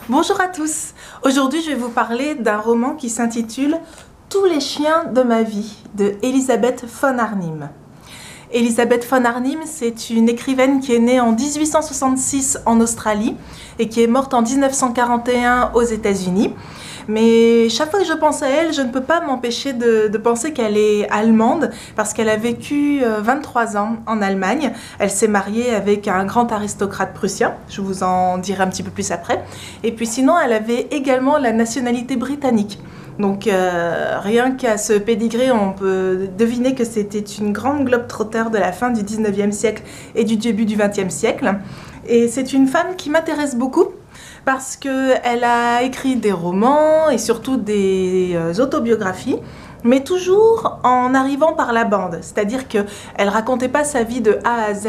Bonjour à tous. Aujourd'hui, je vais vous parler d'un roman qui s'intitule Tous les chiens de ma vie de Elisabeth von Arnim. Elisabeth von Arnim, c'est une écrivaine qui est née en 1866 en Australie et qui est morte en 1941 aux États-Unis. Mais chaque fois que je pense à elle, je ne peux pas m'empêcher de penser qu'elle est allemande parce qu'elle a vécu 23 ans en Allemagne. Elle s'est mariée avec un grand aristocrate prussien, je vous en dirai un petit peu plus après. Et puis sinon, elle avait également la nationalité britannique. Donc rien qu'à ce pédigré, on peut deviner que c'était une grande globe-trotter de la fin du 19e siècle et du début du 20e siècle. Et c'est une femme qui m'intéresse beaucoup parce qu'elle a écrit des romans et surtout des autobiographies, mais toujours en arrivant par la bande. C'est-à-dire qu'elle ne racontait pas sa vie de A à Z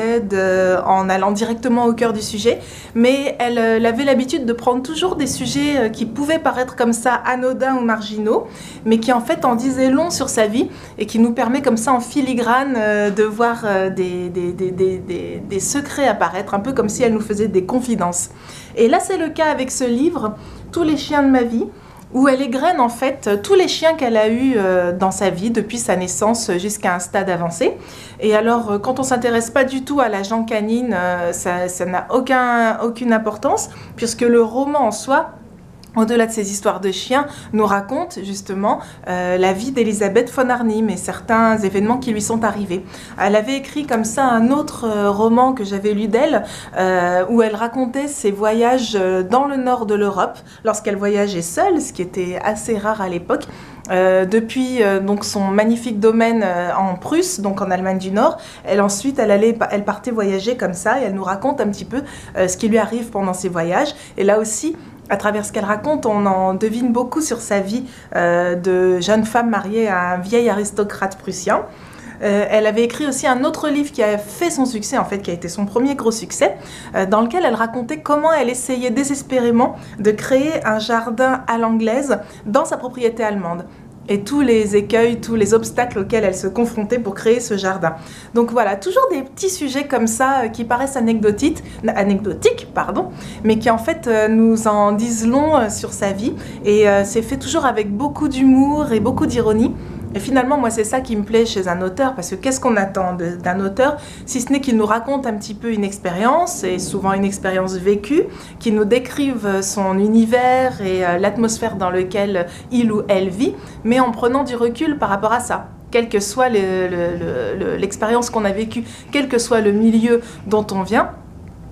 en allant directement au cœur du sujet, mais elle avait l'habitude de prendre toujours des sujets qui pouvaient paraître comme ça anodins ou marginaux, mais qui en fait en disaient long sur sa vie et qui nous permet comme ça en filigrane de voir des secrets apparaître, un peu comme si elle nous faisait des confidences. Et là c'est le cas avec ce livre, Tous les chiens de ma vie, où elle égrène en fait tous les chiens qu'elle a eus dans sa vie, depuis sa naissance jusqu'à un stade avancé. Et alors, quand on ne s'intéresse pas du tout à la gent canine, ça n'a aucune importance, puisque le roman en soi, au-delà de ces histoires de chiens, nous raconte justement la vie d'Elisabeth von Arnim et certains événements qui lui sont arrivés. Elle avait écrit comme ça un autre roman que j'avais lu d'elle, où elle racontait ses voyages dans le nord de l'Europe, lorsqu'elle voyageait seule, ce qui était assez rare à l'époque. Depuis donc son magnifique domaine en Prusse, donc en Allemagne du Nord, elle partait voyager comme ça et elle nous raconte un petit peu ce qui lui arrive pendant ses voyages. Et là aussi, à travers ce qu'elle raconte, on en devine beaucoup sur sa vie de jeune femme mariée à un vieil aristocrate prussien. Elle avait écrit aussi un autre livre qui a fait son succès, en fait, qui a été son premier gros succès, dans lequel elle racontait comment elle essayait désespérément de créer un jardin à l'anglaise dans sa propriété allemande. Et tous les écueils, tous les obstacles auxquels elle se confrontait pour créer ce jardin. Donc voilà, toujours des petits sujets comme ça qui paraissent anecdotiques, mais qui en fait nous en disent long sur sa vie. Et c'est fait toujours avec beaucoup d'humour et beaucoup d'ironie. Et finalement, moi, c'est ça qui me plaît chez un auteur, parce que qu'est-ce qu'on attend d'un auteur, si ce n'est qu'il nous raconte un petit peu une expérience, et souvent une expérience vécue, qu'il nous décrive son univers et l'atmosphère dans laquelle il ou elle vit, mais en prenant du recul par rapport à ça. Quelle que soit l'expérience qu'on a vécue, quel que soit le milieu dont on vient,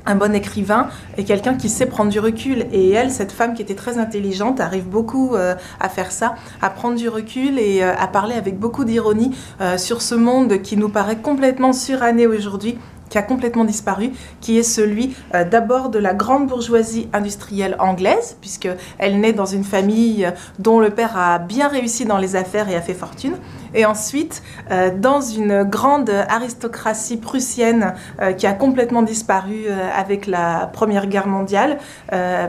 un bon écrivain est quelqu'un qui sait prendre du recul. Et elle, cette femme qui était très intelligente, arrive beaucoup à faire ça, à prendre du recul et à parler avec beaucoup d'ironie sur ce monde qui nous paraît complètement suranné aujourd'hui, qui a complètement disparu, qui est celui d'abord de la grande bourgeoisie industrielle anglaise, puisqu'elle naît dans une famille dont le père a bien réussi dans les affaires et a fait fortune, et ensuite dans une grande aristocratie prussienne qui a complètement disparu avec la Première Guerre mondiale,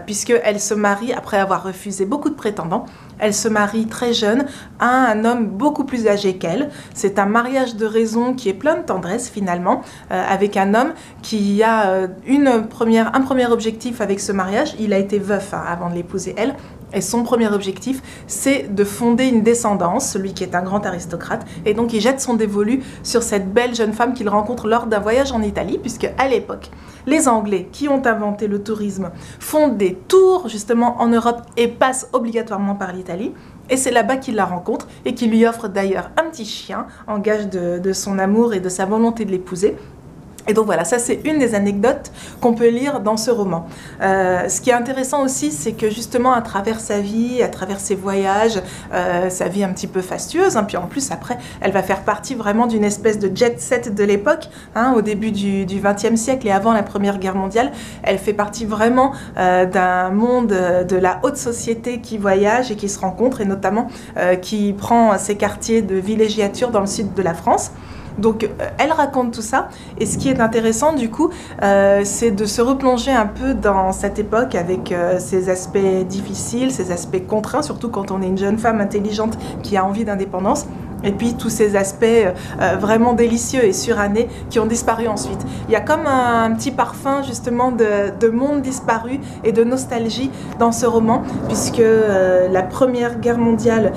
puisqu'elle se marie, après avoir refusé beaucoup de prétendants, elle se marie très jeune à un homme beaucoup plus âgé qu'elle. C'est un mariage de raison qui est plein de tendresse finalement, avec un homme qui a un premier objectif avec ce mariage. Il a été veuf avant de l'épouser elle. Et son premier objectif, c'est de fonder une descendance, lui qui est un grand aristocrate. Et donc il jette son dévolu sur cette belle jeune femme qu'il rencontre lors d'un voyage en Italie, puisque à l'époque, les Anglais qui ont inventé le tourisme font des tours justement en Europe et passent obligatoirement par l'Italie. Et c'est là-bas qu'il la rencontre et qu'il lui offre d'ailleurs un petit chien en gage de son amour et de sa volonté de l'épouser. Et donc voilà, ça c'est une des anecdotes qu'on peut lire dans ce roman. Ce qui est intéressant aussi, c'est que justement à travers sa vie, à travers ses voyages, sa vie un petit peu fastueuse, puis en plus après, elle va faire partie vraiment d'une espèce de jet-set de l'époque, au début du XXe siècle et avant la Première Guerre mondiale. Elle fait partie vraiment d'un monde de la haute société qui voyage et qui se rencontre, et notamment qui prend ses quartiers de villégiature dans le sud de la France. Donc elle raconte tout ça, et ce qui est intéressant du coup, c'est de se replonger un peu dans cette époque avec ses aspects difficiles, ses aspects contraints, surtout quand on est une jeune femme intelligente qui a envie d'indépendance, et puis tous ces aspects vraiment délicieux et surannés qui ont disparu ensuite. Il y a comme un petit parfum justement de monde disparu et de nostalgie dans ce roman, puisque la Première Guerre mondiale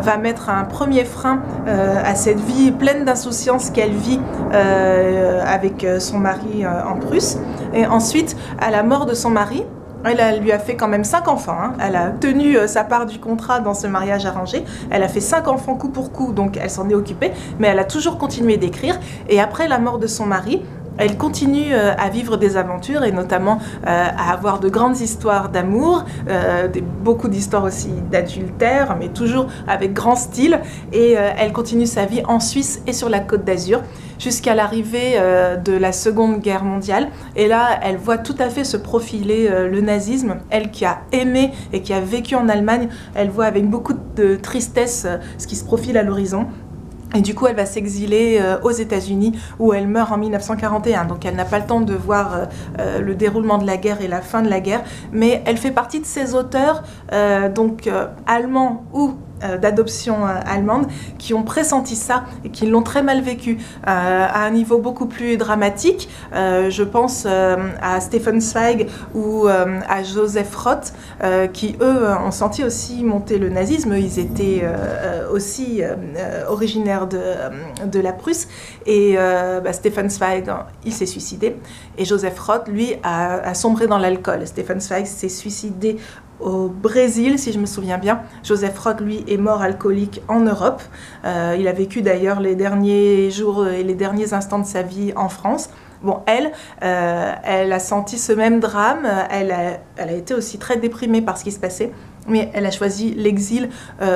va mettre un premier frein à cette vie pleine d'insouciance qu'elle vit avec son mari en Prusse. Et ensuite, à la mort de son mari, elle lui a fait quand même 5 enfants. Hein. Elle a tenu sa part du contrat dans ce mariage arrangé. Elle a fait 5 enfants coup pour coup, donc elle s'en est occupée. Mais elle a toujours continué d'écrire. Et après la mort de son mari, elle continue à vivre des aventures et notamment à avoir de grandes histoires d'amour, beaucoup d'histoires aussi d'adultère, mais toujours avec grand style. Et elle continue sa vie en Suisse et sur la Côte d'Azur jusqu'à l'arrivée de la Seconde Guerre mondiale. Et là, elle voit tout à fait se profiler le nazisme. Elle qui a aimé et qui a vécu en Allemagne, elle voit avec beaucoup de tristesse ce qui se profile à l'horizon. Et du coup, elle va s'exiler aux États-Unis où elle meurt en 1941. Donc, elle n'a pas le temps de voir le déroulement de la guerre et la fin de la guerre. Mais elle fait partie de ces auteurs, allemands ou d'adoption allemande, qui ont pressenti ça et qui l'ont très mal vécu à un niveau beaucoup plus dramatique. Je pense à Stefan Zweig ou à Joseph Roth, qui eux ont senti aussi monter le nazisme. Ils étaient aussi originaires de la Prusse, et Stefan Zweig, il s'est suicidé, et Joseph Roth, lui, a sombré dans l'alcool. Stefan Zweig s'est suicidé au Brésil, si je me souviens bien. Joseph Roth, lui, est mort alcoolique en Europe. Il a vécu d'ailleurs les derniers jours et les derniers instants de sa vie en France. Bon, elle a senti ce même drame. Elle a été aussi très déprimée par ce qui se passait. Mais elle a choisi l'exil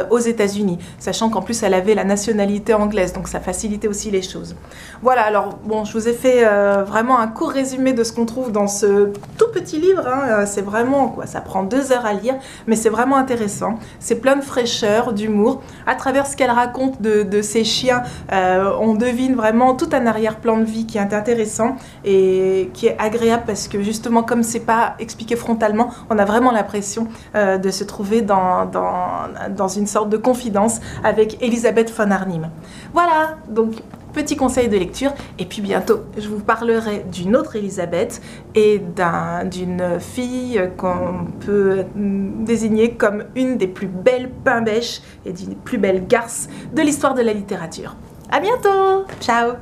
aux États-Unis, sachant qu'en plus elle avait la nationalité anglaise, donc ça facilitait aussi les choses. Voilà, alors bon, je vous ai fait vraiment un court résumé de ce qu'on trouve dans ce tout petit livre, hein. C'est vraiment, quoi, ça prend 2 heures à lire, mais c'est vraiment intéressant. C'est plein de fraîcheur, d'humour. À travers ce qu'elle raconte de ses chiens, on devine vraiment tout un arrière-plan de vie qui est intéressant et qui est agréable, parce que justement, comme c'est pas expliqué frontalement, on a vraiment l'impression de se trouver dans une sorte de confidence avec Elisabeth von Arnim. Voilà, donc petit conseil de lecture, et puis bientôt je vous parlerai d'une autre Elisabeth et d'une fille qu'on peut désigner comme une des plus belles pain-bêches et d'une plus belle garce de l'histoire de la littérature. À bientôt, ciao.